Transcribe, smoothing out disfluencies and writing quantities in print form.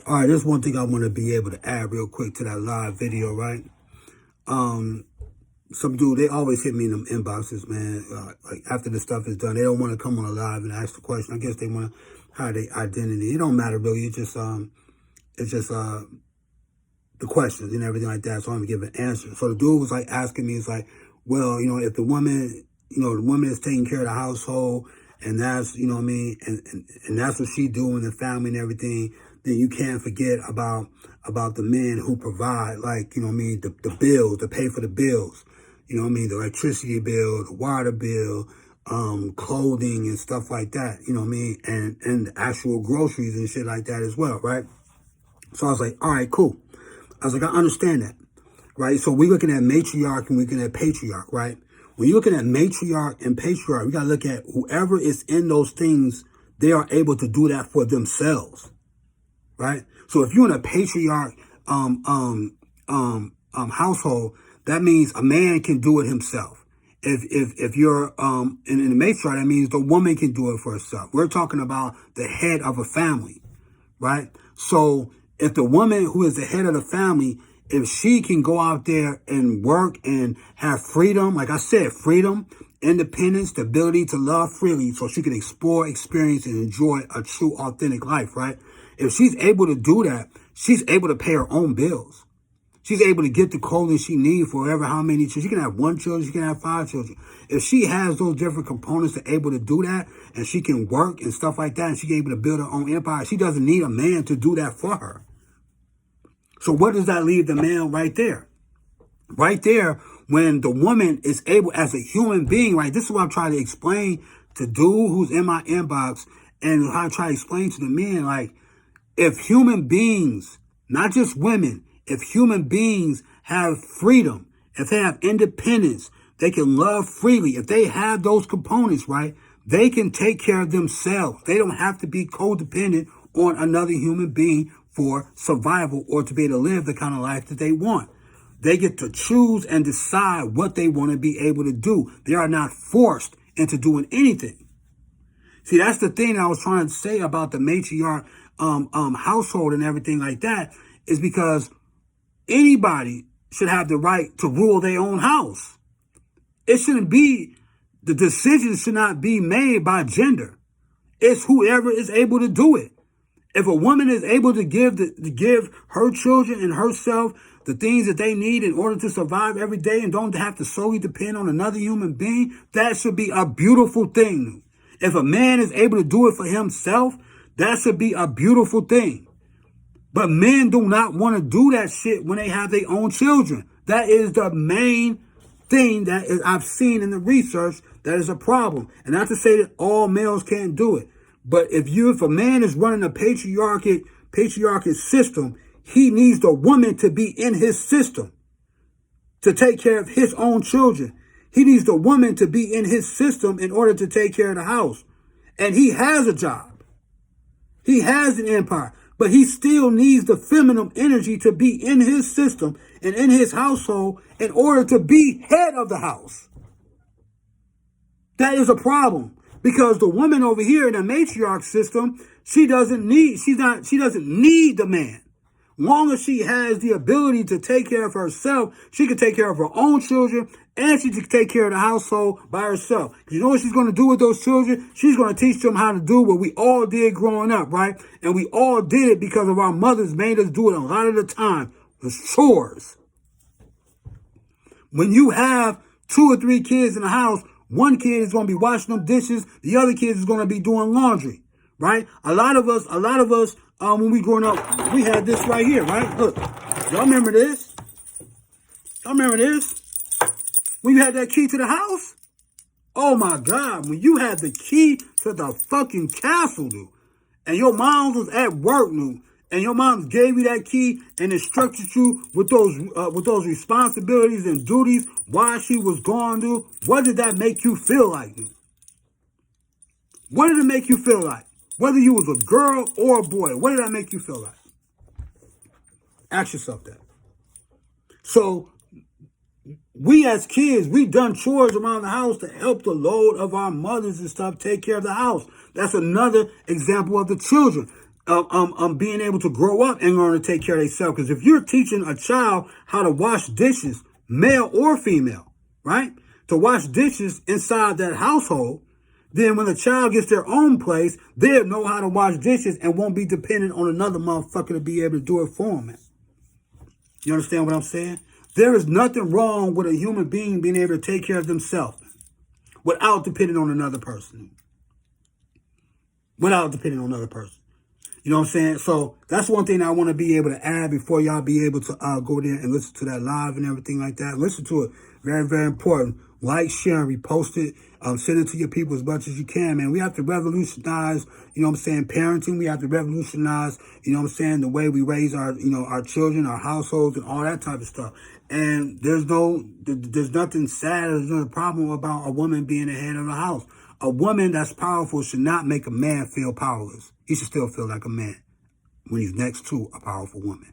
All right, there's one thing I want to be able to add real quick to that live video, right? Some dude, they always hit me in them inboxes, man. Like after the stuff is done, they don't want to come on a live and ask the question. I guess they want to hide their identity. It don't matter really. It's just the questions and everything like that. So I'm gonna give an answer. So the dude was like asking me, it's like, well, if the woman, the woman is taking care of the household, and that's, what I mean, and that's what she do in the family and everything, then you can't forget about the men who provide, like, the bills, to pay for the bills. The electricity bill, the water bill, clothing and stuff like that, and the actual groceries and shit like that as well, right? So I was like, all right, cool. I was like, I understand that, right? So we're looking at matriarch and we're looking at patriarch, right? When you're looking at matriarch and patriarch, we got to look at whoever is in those things, they are able to do that for themselves, right? So if you're in a patriarch household, that means a man can do it himself. If you're in the matriarch, that means the woman can do it for herself. We're talking about the head of a family, right? So if the woman who is the head of the family, if she can go out there and work and have freedom, like I said, freedom, independence, the ability to love freely, so she can explore, experience, and enjoy a true, authentic life, right? If she's able to do that, she's able to pay her own bills. She's able to get the clothing she needs for how many children. She can have 1 child, she can have 5 children. If she has those different components to able to do that, and she can work and stuff like that, and she's able to build her own empire, she doesn't need a man to do that for her. So what does that leave the man right there? Right there, when the woman is able, as a human being, right? This is what I'm trying to explain to dude who's in my inbox, and how I try to explain to the men, like, if human beings, not just women, if human beings have freedom, if they have independence, they can love freely. If they have those components, right, they can take care of themselves. They don't have to be codependent on another human being for survival or to be able to live the kind of life that they want. They get to choose and decide what they want to be able to do. They are not forced into doing anything. See, that's the thing that I was trying to say about the matriarch household and everything like that, is because anybody should have the right to rule their own house. It shouldn't be, the decision should not be made by gender. It's whoever is able to do it. If a woman is able to give her children and herself the things that they need in order to survive every day and don't have to solely depend on another human being, that should be a beautiful thing. If a man is able to do it for himself, that should be a beautiful thing. But men do not want to do that shit when they have their own children. That is the main thing that I've seen in the research that is a problem. And not to say that all males can't do it. But if a man is running a patriarchic system, he needs the woman to be in his system to take care of his own children. He needs the woman to be in his system in order to take care of the house. And he has a job. He has an empire. But he still needs the feminine energy to be in his system and in his household in order to be head of the house. That is a problem. Because the woman over here in the matriarch system, she doesn't need the man. Long as she has the ability to take care of herself, she can take care of her own children, and she can take care of the household by herself. You know what she's going to do with those children? She's going to teach them how to do what we all did growing up, right? And we all did it because of our mothers made us do it a lot of the time. The chores. When you have 2 or 3 kids in the house, one kid is going to be washing them dishes. The other kid is going to be doing laundry, right? A lot of us, when we growing up, we had this right here, right? Look, y'all remember this? Y'all remember this? When you had that key to the house? Oh my God, when you had the key to the fucking castle, dude, and your mom was at work, dude, and your mom gave you that key and instructed you with those responsibilities and duties while she was gone, dude, what did that make you feel like, dude? What did it make you feel like? Whether you was a girl or a boy, what did that make you feel like? Ask yourself that. So we as kids, we done chores around the house to help the load of our mothers and stuff take care of the house. That's another example of the children. being able to grow up and learn to take care of themselves. Because if you're teaching a child how to wash dishes, male or female, right, to wash dishes inside that household, then when the child gets their own place, they'll know how to wash dishes and won't be dependent on another motherfucker to be able to do it for them. You understand what I'm saying? There is nothing wrong with a human being being able to take care of themselves without depending on another person. Without depending on another person. You know what I'm saying? So that's one thing I want to be able to add before y'all be able to go there and listen to that live and everything like that. Listen to it. Very, very important. Like, share, and repost it. Send it to your people as much as you can, man. We have to revolutionize, you know what I'm saying, parenting. We have to revolutionize, you know what I'm saying, the way we raise our, you know, our children, our households, and all that type of stuff. And there's nothing sad, there's no problem about a woman being the head of the house. A woman that's powerful should not make a man feel powerless. He should still feel like a man when he's next to a powerful woman.